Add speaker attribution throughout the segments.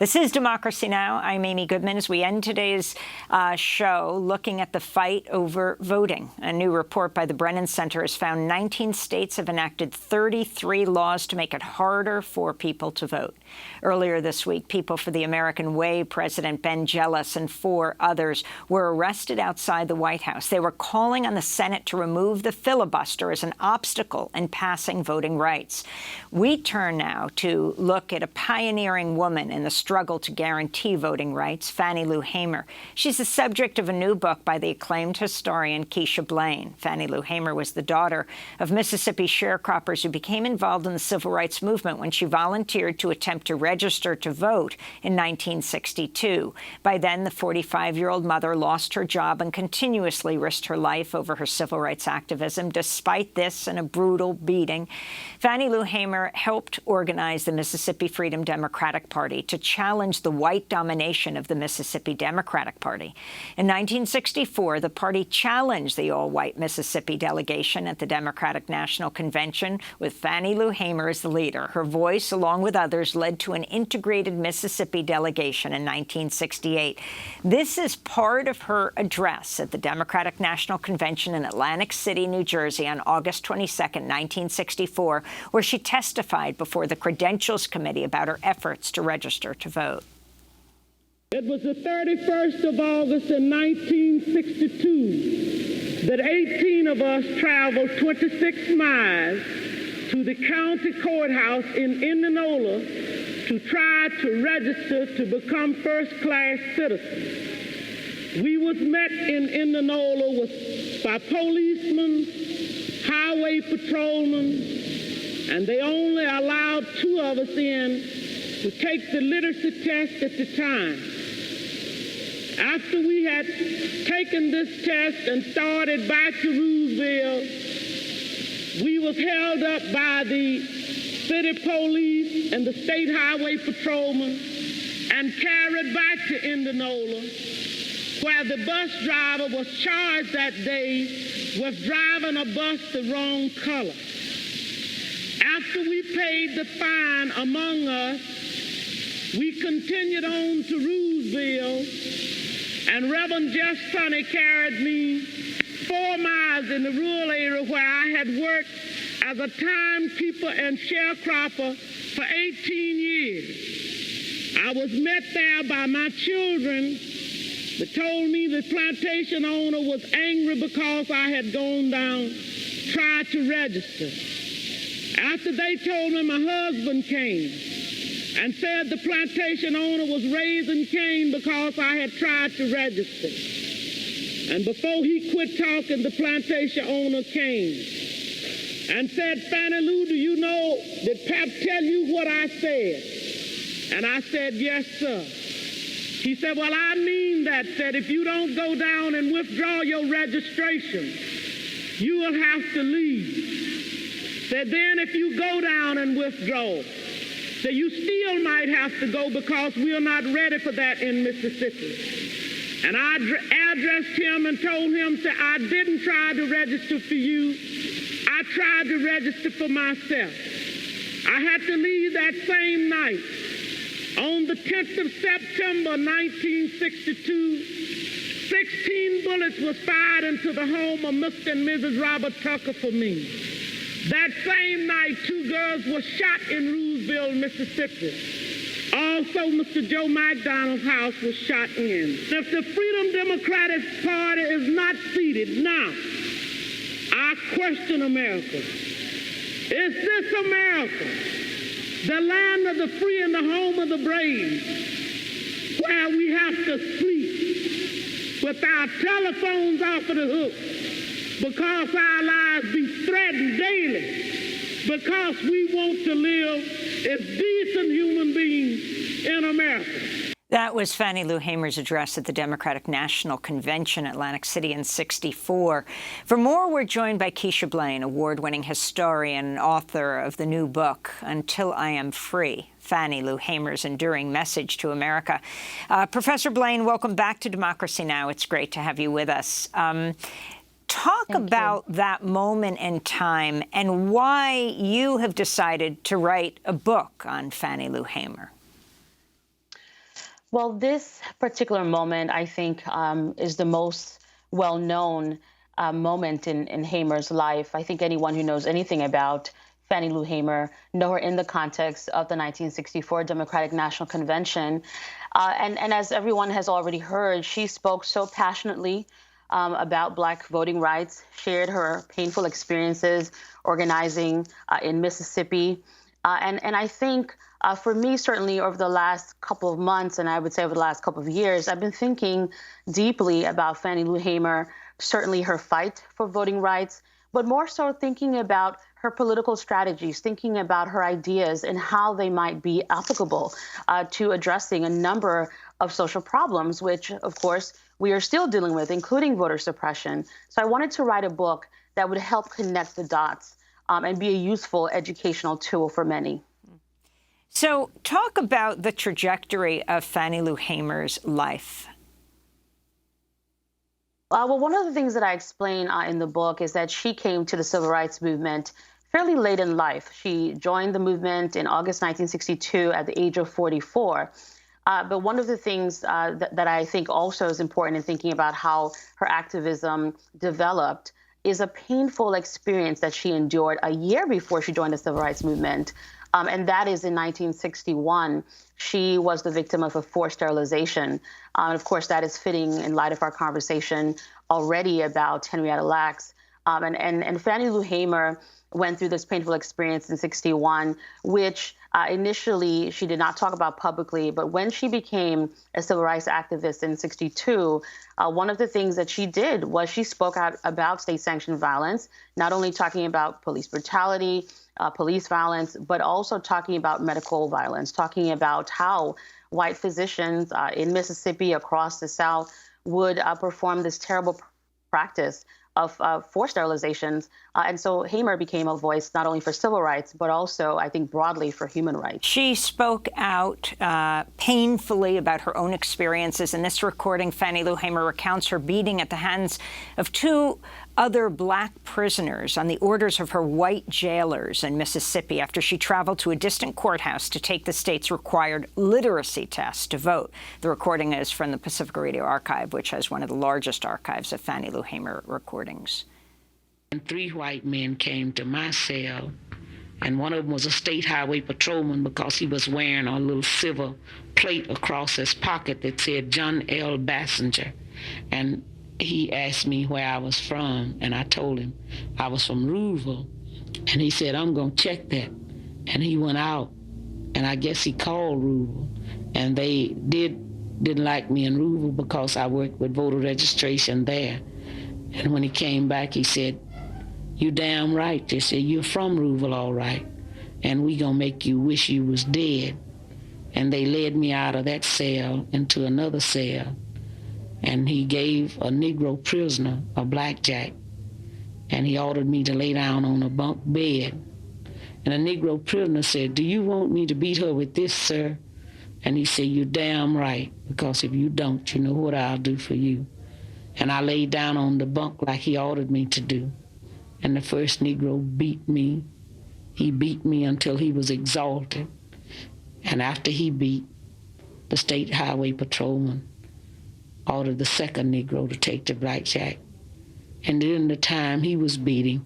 Speaker 1: This is Democracy Now! I'm Amy Goodman. As we end today's show looking at the fight over voting, a new report by the Brennan Center has found 19 states have enacted 33 laws to make it harder for people to vote. Earlier this week, People for the American Way President Ben Jealous and 4 others were arrested outside the White House. They were calling on the Senate to remove the filibuster as an obstacle in passing voting rights. We turn now to look at a pioneering woman in the struggle to guarantee voting rights, Fannie Lou Hamer. She's the subject of a new book by the acclaimed historian Keisha Blain. Fannie Lou Hamer was the daughter of Mississippi sharecroppers who became involved in the civil rights movement when she volunteered to attempt to register to vote in 1962. By then, the 45-year-old mother lost her job and continuously risked her life over her civil rights activism. Despite this and a brutal beating, Fannie Lou Hamer helped organize the Mississippi Freedom Democratic Party to challenge the white domination of the Mississippi Democratic Party. In 1964, the party challenged the all-white Mississippi delegation at the Democratic National Convention, with Fannie Lou Hamer as the leader. Her voice, along with others, led to an integrated Mississippi delegation in 1968. This is part of her address at the Democratic National Convention in Atlantic City, New Jersey, on August 22, 1964, where she testified before the Credentials Committee about her efforts to register to vote.
Speaker 2: It was the 31st of August in 1962 that 18 of us traveled 26 miles to the county courthouse in Indianola to try to register to become first-class citizens. We was met in Indianola by policemen, highway patrolmen, and they only allowed 2 of us in to take the literacy test at the time. After we had taken this test and started back to Roosevelt, we was held up by the city police and the state highway patrolmen and carried back to Indianola, where the bus driver was charged that day with driving a bus the wrong color. After we paid the fine among us, we continued on to Roosevelt, and Reverend Jeff Sonny carried me 4 miles in the rural area where I had worked as a timekeeper and sharecropper for 18 years. I was met there by my children that told me the plantation owner was angry because I had gone down, tried to register. After they told me, my husband came and said the plantation owner was raising Cain because I had tried to register. And before he quit talking, the plantation owner came and said, Fannie Lou, do you know, did Pap tell you what I said? And I said, yes, sir. He said, well, I mean that, said if you don't go down and withdraw your registration, you will have to leave. Said then if you go down and withdraw, that you still might have to go because we are not ready for that in Mississippi. And I addressed him and told him, said, I didn't try to register for you. I tried to register for myself. I had to leave that same night. On the 10th of September, 1962, 16 bullets was fired into the home of Mr. and Mrs. Robert Tucker for me. That same night, 2 girls were shot in Roosevelt, Mississippi. Also, Mr. Joe McDonald's house was shot in. If the Freedom Democratic Party is not seated now, I question America. Is this America, the land of the free and the home of the brave, where we have to sleep with our telephones off of the hook because our lives be threatened daily, because we want to live as decent human beings in America?
Speaker 1: That was Fannie Lou Hamer's address at the Democratic National Convention, Atlantic City in '64. For more, we're joined by Keisha Blain, award-winning historian and author of the new book, Until I Am Free, Fannie Lou Hamer's Enduring Message to America. Professor Blain, welcome back to Democracy Now! It's great to have you with us. Talk about that moment in time and why you have decided to write a book on Fannie Lou Hamer.
Speaker 3: Well, this particular moment, I think, is the most well-known moment in Hamer's life. I think anyone who knows anything about Fannie Lou Hamer know her in the context of the 1964 Democratic National Convention. And as everyone has already heard, she spoke so passionately about Black voting rights, shared her painful experiences organizing in Mississippi. And I think for me, certainly over the last couple of months, and I would say over the last couple of years, I've been thinking deeply about Fannie Lou Hamer, certainly her fight for voting rights, but more so thinking about her political strategies, thinking about her ideas and how they might be applicable to addressing a number of social problems, which, of course, we are still dealing with, including voter suppression. So I wanted to write a book that would help connect the dots and be a useful educational tool for many.
Speaker 1: So talk about the trajectory of Fannie Lou Hamer's life.
Speaker 3: Well, one of the things that I explain in the book is that she came to the civil rights movement fairly late in life. She joined the movement in August 1962 at the age of 44. But one of the things that I think also is important in thinking about how her activism developed is a painful experience that she endured a year before she joined the civil rights movement. And that is in 1961. She was the victim of a forced sterilization. And of course, that is fitting in light of our conversation already about Henrietta Lacks. And Fannie Lou Hamer went through this painful experience in 61, which initially she did not talk about publicly. But when she became a civil rights activist in 62, one of the things that she did was she spoke out about state-sanctioned violence, not only talking about police brutality, police violence, but also talking about medical violence, talking about how white physicians in Mississippi, across the South, would perform this terrible practice of forced sterilizations. And so Hamer became a voice not only for civil rights, but also, I think, broadly for human rights.
Speaker 1: She spoke out painfully about her own experiences. In this recording, Fannie Lou Hamer recounts her beating at the hands of two other Black prisoners on the orders of her white jailers in Mississippi after she traveled to a distant courthouse to take the state's required literacy test to vote. The recording is from the Pacific Radio Archive, which has one of the largest archives of Fannie Lou Hamer recordings.
Speaker 4: And 3 white men came to my cell, and one of them was a state highway patrolman because he was wearing a little silver plate across his pocket that said John L. Bassinger. And he asked me where I was from, and I told him I was from Rouville. And he said, I'm going to check that. And he went out, and I guess he called Rouville. And they didn't like me in Rouville because I worked with voter registration there. And when he came back, he said, you damn right. They said, you're from Rouville, all right, and we going to make you wish you was dead. And they led me out of that cell into another cell. And he gave a Negro prisoner a blackjack, and he ordered me to lay down on a bunk bed. And a Negro prisoner said, do you want me to beat her with this, sir? And he said, you're damn right, because if you don't, you know what I'll do for you. And I laid down on the bunk like he ordered me to do. And the first Negro beat me. He beat me until he was exhausted. And after he beat, the state highway patrolman ordered the second Negro to take the blackjack. And during the time he was beating,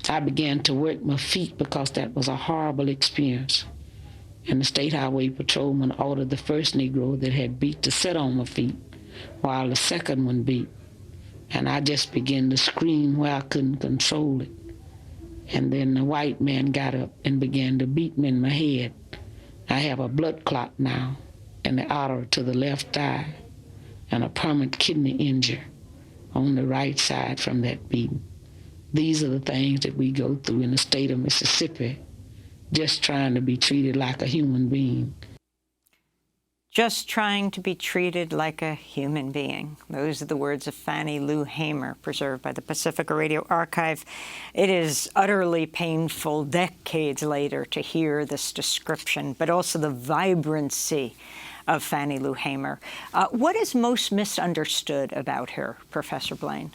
Speaker 4: I began to work my feet because that was a horrible experience. And the state highway patrolman ordered the first Negro that had beat to sit on my feet while the second one beat. And I just began to scream where I couldn't control it. And then the white man got up and began to beat me in my head. I have a blood clot now in the artery to the left thigh and a permanent kidney injury on the right side from that beating. These are the things that we go through in the state of Mississippi, just trying to be treated like a human being.
Speaker 1: Just trying to be treated like a human being. Those are the words of Fannie Lou Hamer, preserved by the Pacific Radio Archive. It is utterly painful decades later to hear this description, but also the vibrancy of Fannie Lou Hamer. What is most misunderstood about her, Professor Blaine?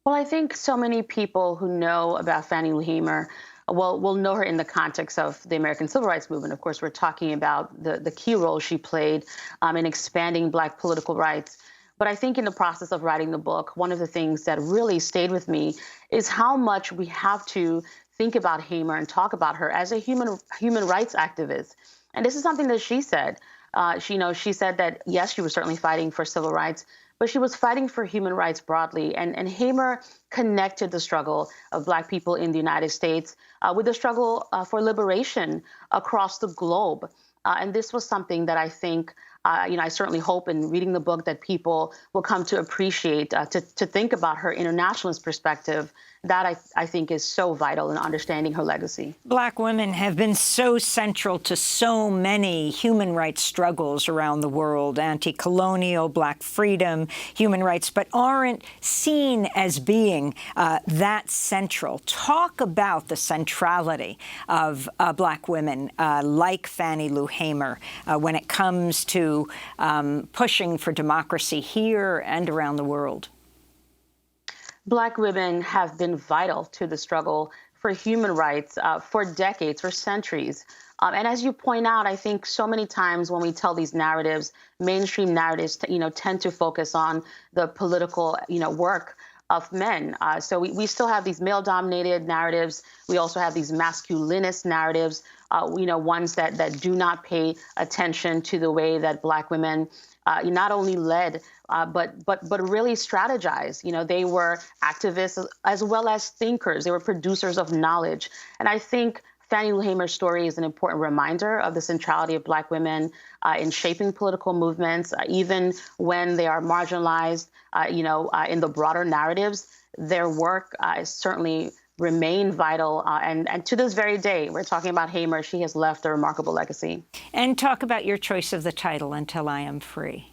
Speaker 3: Well, I think so many people who know about Fannie Lou Hamer we'll know her in the context of the American Civil Rights Movement. Of course, we're talking about the key role she played in expanding Black political rights. But I think in the process of writing the book, one of the things that really stayed with me is how much we have to think about Hamer and talk about her as a human rights activist. And this is something that she said. She said that, yes, she was certainly fighting for civil rights, but she was fighting for human rights broadly. And Hamer connected the struggle of Black people in the United States with the struggle for liberation across the globe. And this was something that I think, I certainly hope in reading the book that people will come to appreciate, to think about her internationalist perspective. That I think is so vital in understanding her legacy.
Speaker 1: Black women have been so central to so many human rights struggles around the world, anti-colonial, Black freedom, human rights, but aren't seen as being that central. Talk about the centrality of Black women like Fannie Lou Hamer when it comes to pushing for democracy here and around the world.
Speaker 3: Black women have been vital to the struggle for human rights for decades, for centuries. And as you point out, I think so many times when we tell these narratives, mainstream narratives, tend to focus on the political, work of men. So we still have these male-dominated narratives. We also have these masculinist narratives, ones that do not pay attention to the way that Black women not only led, but really strategized. They were activists as well as thinkers. They were producers of knowledge. And I think Fannie Lou Hamer's story is an important reminder of the centrality of Black women in shaping political movements, even when they are marginalized, in the broader narratives. Their work certainly remain vital. And to this very day, we're talking about Hamer. She has left a remarkable legacy.
Speaker 1: And talk about your choice of the title, Until I Am Free.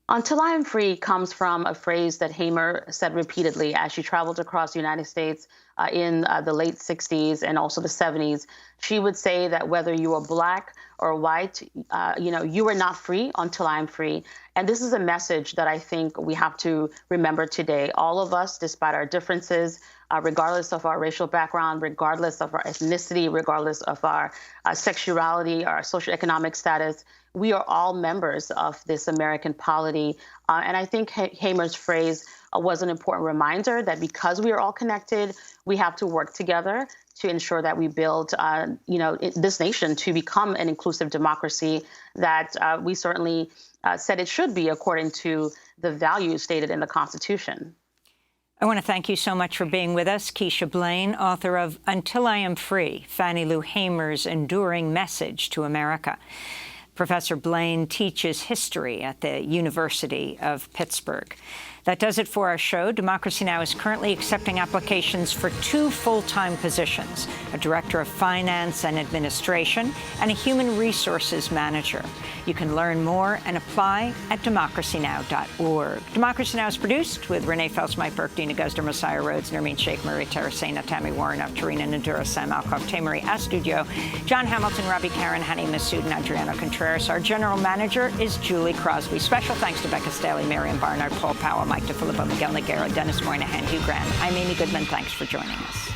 Speaker 3: Until I Am Free comes from a phrase that Hamer said repeatedly as she traveled across the United States in the late 60s and also the 70s. She would say that whether you are Black or white, you are not free until I'm free. And this is a message that I think we have to remember today. All of us, despite our differences, regardless of our racial background, regardless of our ethnicity, regardless of our sexuality, our socioeconomic status, we are all members of this American polity. And I think Hamer's phrase was an important reminder that because we are all connected, we have to work together to ensure that we build, this nation to become an inclusive democracy that we certainly said it should be according to the values stated in the Constitution.
Speaker 1: I want to thank you so much for being with us. Keisha Blain, author of Until I Am Free, Fannie Lou Hamer's Enduring Message to America. Professor Blaine teaches history at the University of Pittsburgh. That does it for our show. Democracy Now! Is currently accepting applications for 2 full-time positions, a Director of Finance and Administration and a Human Resources Manager. You can learn more and apply at democracynow.org. Democracy Now! Is produced with Renee Feltz, Mike Burke, Dina Guzder, Messiah Rhodes, Nermeen Sheikh, Maria Terracena, Tammy Warren, Tarina Nadura, Sam Alcoff, Tamari Astudio, John Hamilton, Robbie Karen, Hani Massoud, and Adriano Contreras. Our General Manager is Julie Crosby. Special thanks to Becca Staley, Marion Barnard, Paul Powell, Mike DeFilippo, Miguel Noguera, Dennis Moynihan, Hugh Grant. I'm Amy Goodman. Thanks for joining us.